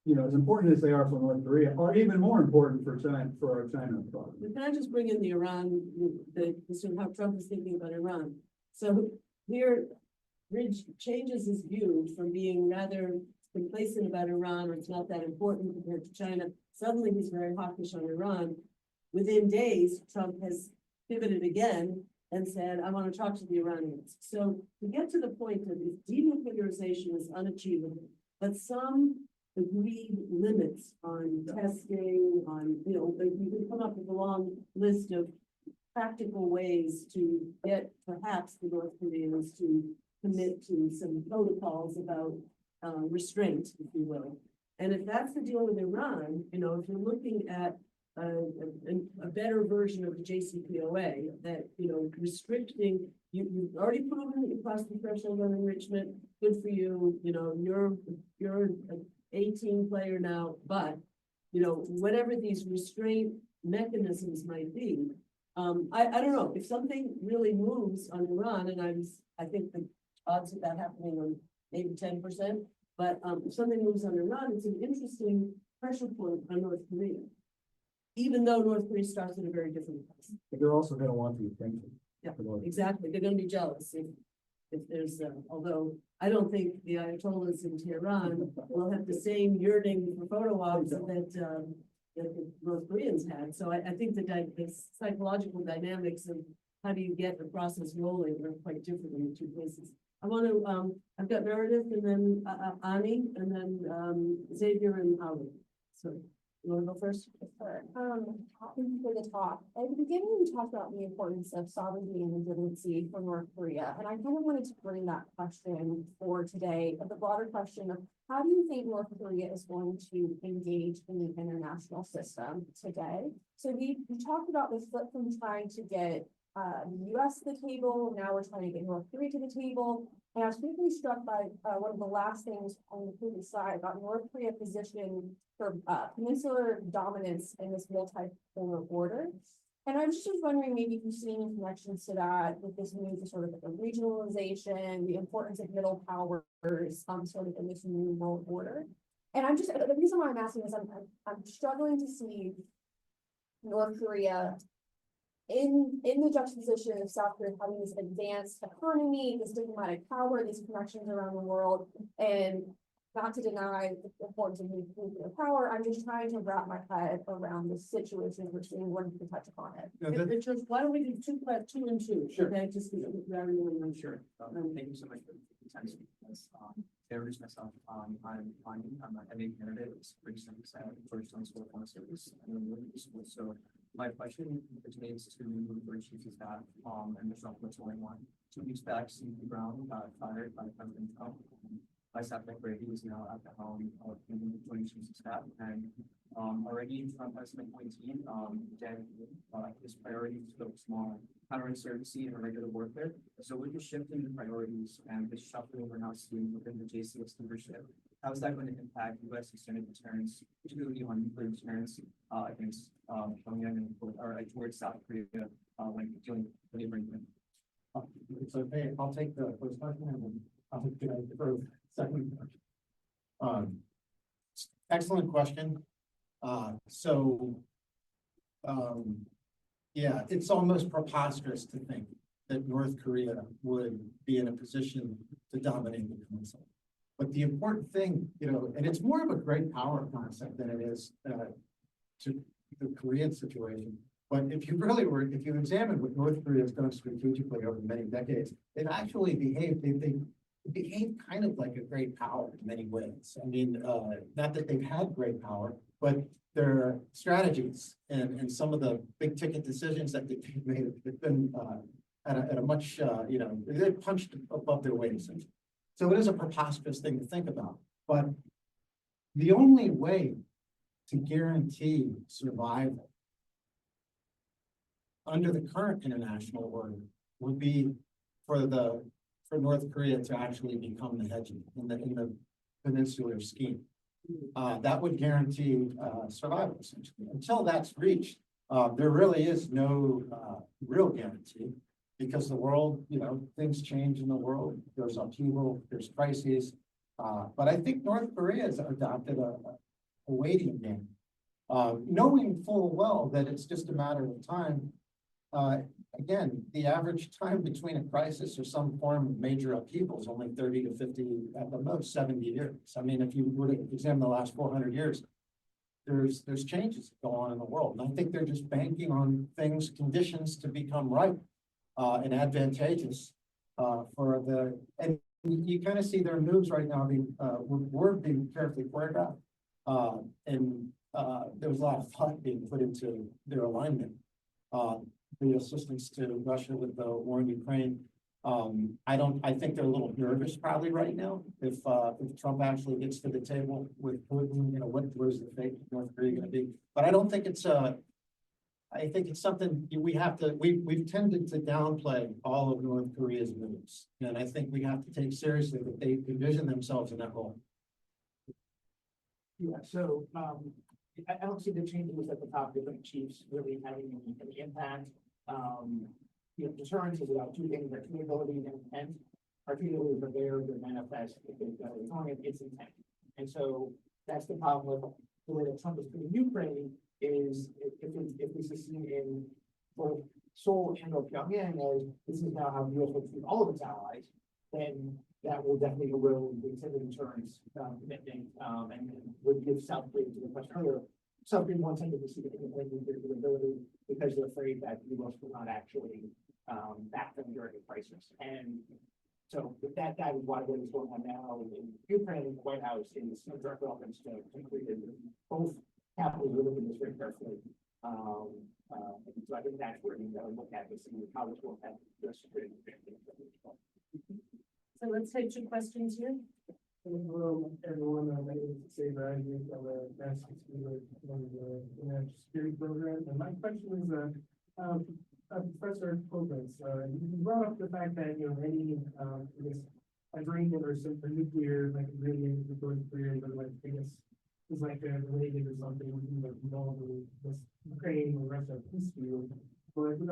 you know, as important as they are for North Korea, are even more important for China, for our China problem. Can I just bring in the Iran, sort of how Trump is thinking about Iran? So here, Ridge changes his view from being rather complacent about Iran, or it's not that important compared to China. Suddenly he's very hawkish on Iran. Within days, Trump has pivoted again and said, I want to talk to the Iranians. So to get to the point that if denuclearization is unachievable, but some agreed limits on testing, on, you know, you can come up with a long list of practical ways to get perhaps the North Koreans to commit to some protocols about restraint, if you will. And if that's the deal with Iran, you know, if you're looking at a better version of the JCPOA that, you know, restricting, you've already proven that you crossed the threshold on enrichment, good for you, you know, you're an 18 player now, but, you know, whatever these restraint mechanisms might be, I don't know, if something really moves on Iran, and I think the odds of that happening are maybe 10%, but if something moves on Iran, it's an interesting pressure point on North Korea. Even though North Korea starts at a very different place. But they're also gonna want the attention. Yeah, exactly. They're gonna be jealous if there's, although I don't think the Ayatollahs in Tehran will have the same yearning for photo ops that the North Koreans had. So I think the psychological dynamics of how do you get the process rolling are quite different in the two places. I want to, I've got Meredith and then Ani and then Xavier and Howard. So you want to go first? Sure. Thank you for the talk. At the beginning, we talked about the importance of sovereignty and legitimacy for North Korea. And I kind of wanted to bring that question for today, the broader question of how do you think North Korea is going to engage in the international system today? So we talked about the flip from trying to get the US to the table. Now we're trying to get North Korea to the table. And I was particularly struck by one of the last things on the previous slide about North Korea position for peninsular dominance in this multipolar order. And I was just wondering maybe if you see any connections to that with this move to sort of like a regionalization, the importance of middle powers, sort of in this new world order. And I'm just, the reason why I'm asking is I'm struggling to see North Korea in the juxtaposition of South Korea having this advanced economy, this diplomatic power, these connections around the world, and not to deny the importance of nuclear power, I'm just trying to wrap my head around the situation we're seeing when you can touch upon it. Richard, why don't we do two and two? Sure. Okay, just very well. Sure. Thank you so much for the time. To introduce myself, I'm Ani. I'm an MA candidate with recent Georgetown School of Foreign Service. So my question pertains to the chief of staff and Michelle One. 2 weeks back, Steve Brown got fired by President Trump. Vice Admiral Brady is now at the helm of the Joint Chiefs of Staff, and already Trump has been appointed his priorities focus on counterinsurgency and irregular warfare. So with the shift in the priorities and the shuffling we're now seeing within the JCS leadership, how is that going to impact U.S. extended deterrence, particularly on nuclear deterrence against Pyongyang and or towards South Korea when dealing with neighboring? It's okay, I'll take the first question and then I'll take the first, second. Excellent question. Yeah, it's almost preposterous to think that North Korea would be in a position to dominate the council. But the important thing, and it's more of a great power concept than it is to the Korean situation. But if you examine what North Korea has done strategically over many decades, they've actually they behave kind of like a great power in many ways. I mean, not that they've had great power, but their strategies and some of the big ticket decisions that they've made have been at a much, they've punched above their weight essentially. So it is a preposterous thing to think about. But the only way to guarantee survival under the current international order would be for North Korea to actually become the hegemon in the peninsular scheme. That would guarantee survival essentially. Until that's reached, there really is no real guarantee, because the world, things change in the world. There's upheaval, there's crises. But I think North Korea has adopted a waiting game, knowing full well that it's just a matter of time. Again, the average time between a crisis or some form of major upheaval is only 30 to 50, at the most 70 years. I mean, if you were to examine the last 400 years, there's changes that go on in the world. And I think they're just banking on conditions to become ripe and advantageous and you kind of see their moves right now were being carefully choreographed. And there was a lot of thought being put into their alignment. The assistance to Russia with the war in Ukraine. I think they're a little nervous probably right now. If Trump actually gets to the table with Putin, what is the fate of North Korea going to be? But I don't think I think it's something we've tended to downplay all of North Korea's moves. And I think we have to take seriously that they envision themselves in that role. Yeah, so I don't see the changes at the top different chiefs really having any impact. Deterrence is about two things: repeatability and intent. Repeatability is there to manifest its intent, and so that's the problem with the way that Trump is treating Ukraine. Is if this is seen in both Seoul and or Pyongyang as this is now how the U.S. will treat all of its allies, then that will definitely erode the extended deterrence commitment and would give South Korea, to the question earlier, South Korea wants to see the independent ability because they're afraid that the U.S. will not actually back them during a crisis. And so that is why what is going on now in Ukraine, the White House is direct reference to Korea. Both capitals are looking at this very carefully. So I think that's where you got to look at this and how this will affect the security. So let's take two questions here. Hello, everyone. My name is Say Bradley. I'm a master's student on the National Security Program. And my question is, Professor Koblentz, you brought up the fact that, any, agreement or some nuclear, agreement with North Korea, but is related or something, this Ukraine or Russia peace deal. But, it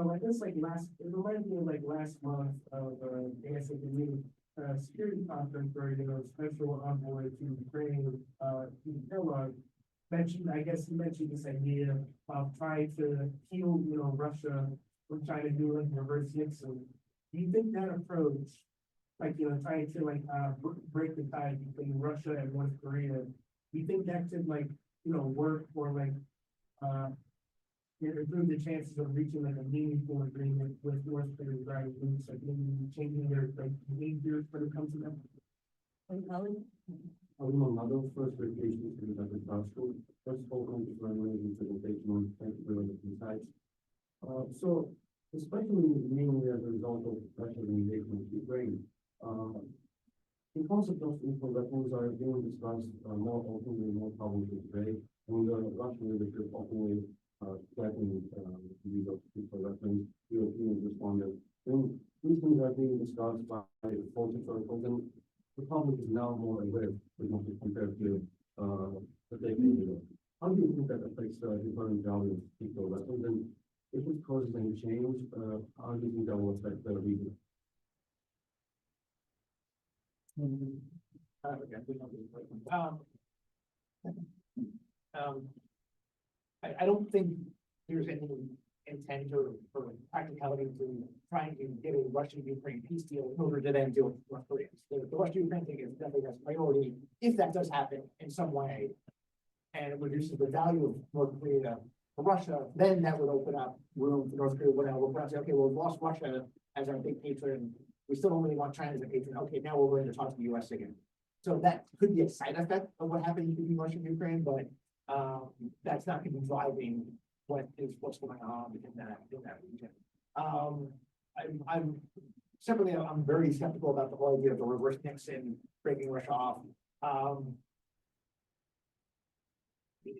reminds me of last month of, the security conference where, special envoy to Ukraine, Kellogg, mentioned, he mentioned this idea of trying to heal, Russia from trying to do reverse Nixon. Do you think that approach, trying to break the tie between Russia and North Korea, do you think that could work or improve the chances of reaching a meaningful agreement with North Korea regarding groups maybe changing their behavior when it comes to them? First verification to the Dr. First of all, thank you for the presentation on the insights. So, especially mainly as a result of Russia's invasion of Ukraine, the concept of nuclear weapons are being discussed more openly and more publicly today, and the Russian leadership openly threatening the use of nuclear weapons. Europeans responded. And these things are being discussed by policy circles, and the public is now more aware, compared to the decade ago. How do you think that affects the current value of nuclear weapons? And if it causes any change, how do you think that will affect the region? I don't think there's any intent or practicality to trying to get a Russian-Ukraine peace deal in order to then deal with North Korea. The Russian-Ukraine thing is definitely has priority if that does happen in some way. And it reduces the value of North Korea to Russia, then that would open up room for North Korea, whatever, we're gonna say, okay, well, we've lost Russia as our big patron. We still don't really want China as a patron. Okay, now we're going to talk to the US again. So that could be a side effect of what happened between Russia and Ukraine, but that's not gonna be driving what's going on in that region. I'm separately, I'm very skeptical about the whole idea of the reverse Nixon breaking Russia off.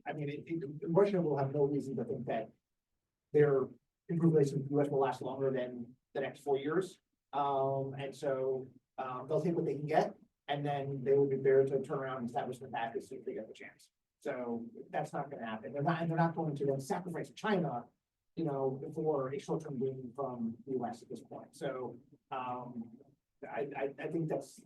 I mean, Russia will have no reason to think that their improved relations with the US will last longer than the next 4 years. And so they'll take what they can get, and then they will be there to turn around and establish the back as soon as they get the chance. So that's not gonna happen. They're not going to then sacrifice China, you know, for a short-term gain from the US at this point. So I think that's,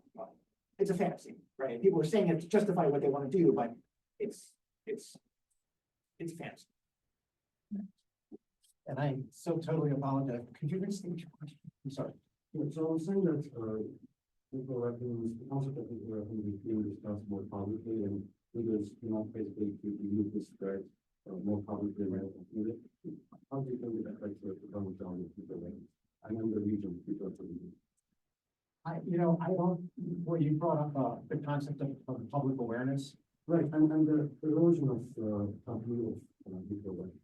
it's a fantasy, right? People are saying it to justify what they want to do, but it's a fantasy. And I so totally apologize. Could you restate your question? I'm sorry. Yeah, so I'm saying that, nuclear weapons, the concept of nuclear weapons is being discussed more publicly, and leaders, you know, basically to remove this threat, more publicly rather than through it. How do you think it affects the economic down of nuclear weapons? I know the region, people are pretty. I don't, where you brought up, the concept of public awareness. Right, and the erosion of, continuity of, nuclear weapons.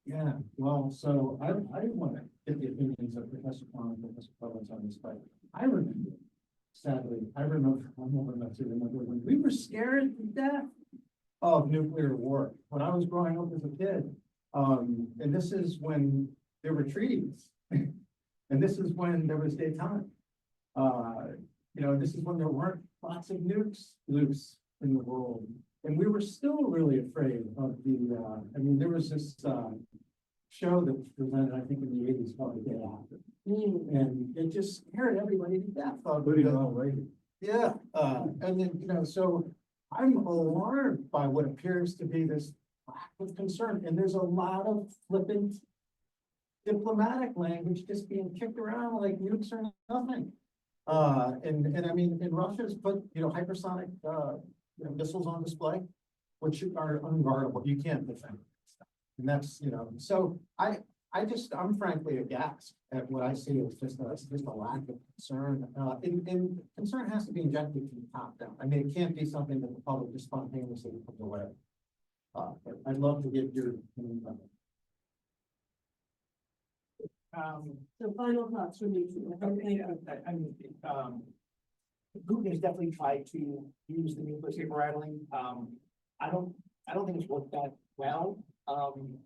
Yeah, well, so I want to get the opinions of Professor Kwon and Professor Koblentz on this, but I remember, sadly, I'm old enough to remember when we were scared to death of nuclear war, when I was growing up as a kid. And this is when there were treaties, and this is when there was detente. This is when there weren't lots of nukes loose in the world. And we were still really afraid of there was this show that was presented, I think, in the 80s called The Day After. And it just scared everybody to death. Yeah. And then, so I'm alarmed by what appears to be this lack of concern. And there's a lot of flippant diplomatic language just being kicked around like nukes are nothing. And I mean, and Russia's put, hypersonic, missiles on display, which are unguardable. You can't defend. And that's, so I'm frankly aghast at what I see as just a lack of concern. And concern has to be injected from the top down. I mean, it can't be something that the public just spontaneously comes away. But I'd love to get your opinion on it. So final thoughts from you. Putin has definitely tried to use the nuclear saber rattling. I don't think it's worked that well.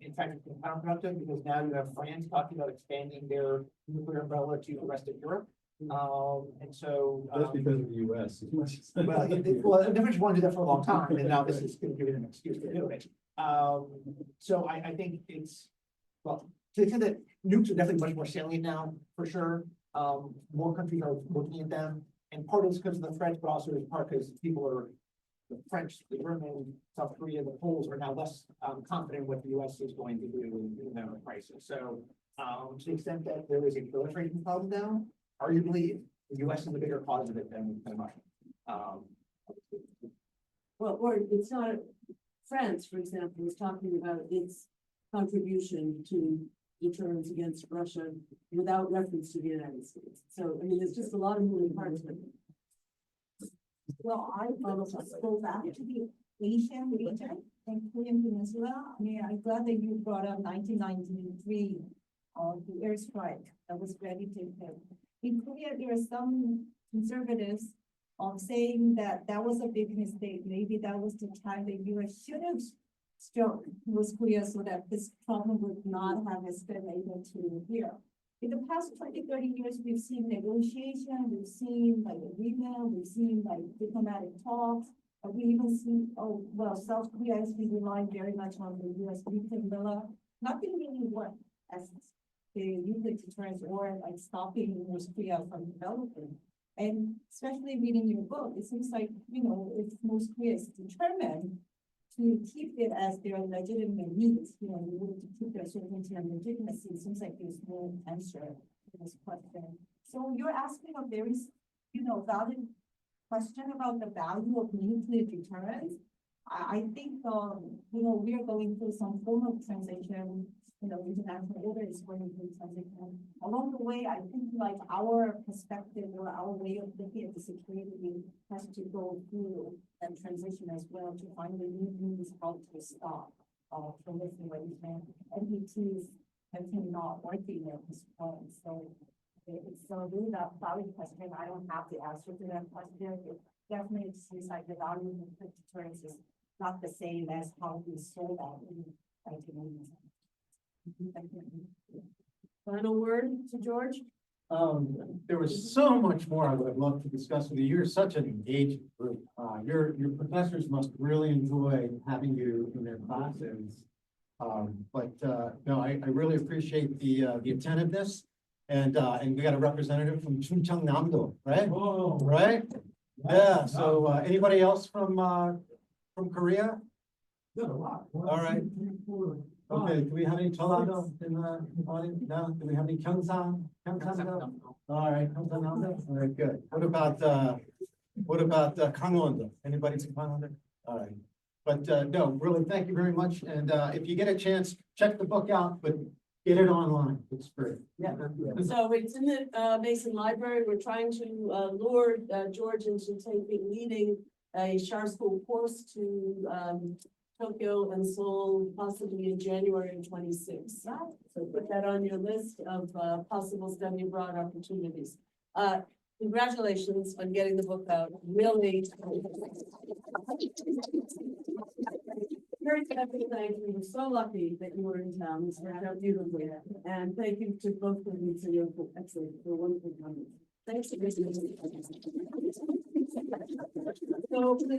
In fact, it's been counterproductive because now you have France talking about expanding their nuclear umbrella to the rest of Europe. And so That's because of the US. well, the French wanted to do that for a long time, and now this is going to give it an excuse to do it. So I think it's, well, to the extent that nukes are definitely much more salient now, for sure. More countries are looking at them, and part of it's because of the threats, but also in part because people are, the French, the German, South Korea, the Poles are now less confident what the US is going to do in the crisis. So to the extent that there is a proliferation problem now, arguably the US is a bigger cause of it than Russia. Well, or it's not, France, for example, is talking about its contribution to deterrence against Russia without reference to the United States. So, I mean, there's just a lot of moving parts with it. Well, I want to go back to the Asian region, including Peninsula. I mean, I'm glad that you brought up 1993, the airstrike that was ready to hit. In Korea, there are some conservatives saying that that was a big mistake. Maybe that was the time the US should have struck North Korea so that this problem would not have escalated to here. In the past 20, 30 years, we've seen negotiation, we've seen like agreement, we've seen like diplomatic talks. We even see, South Korea has been relying very much on the US nuclear umbrella. Nothing really worked as the nuclear deterrence or like stopping North Korea from developing. And especially reading your book, it seems like, if North Korea is determined to keep it as their legitimate needs, you know, you want to keep their sovereignty and legitimacy, it seems like there's no answer to this question. So you're asking a very, you know, valid question about the value of nuclear deterrence. I think, you know, we are going through some form of transition, you know, international order is going through transition. Along the way, I think like our perspective or our way of looking at the security has to go through that transition as well to find the new means how to stop, proliferation. NPTs have been not working at this point, so it's really that valid question. I don't have the answer to that question. It definitely seems like the value of nuclear deterrence is not the same as how we saw that in 1990s. Final word to George? There was so much more I would have loved to discuss with you. You're such an engaged group. Your professors must really enjoy having you in their classes. No, I really appreciate the attentiveness. And we got a representative from Chungcheongnam-do, right? Oh, Right? Yeah, so anybody else from Korea? got a lot. All right. Okay, do we have any Jeollado in the audience? No? Do we have any Gyeongsang? Gyeongsang? All right, Gyeongsang. All right, good. What about Gangwon-do? Anybody from Gangwon-do? All right. But no, really, thank you very much. And if you get a chance, check the book out, but get it online. It's free. Yeah. So it's in the Mason Library. We're trying to lure George into leading a Shar School course to Tokyo and Seoul, possibly in January of 26. So put that on your list of possible study abroad opportunities. Congratulations on getting the book out. Really. Very happy, thank you. We're so lucky that you were in town. This worked out beautifully. And thank you to both of you for your excellent, for wonderful comments. Thanks. So, for the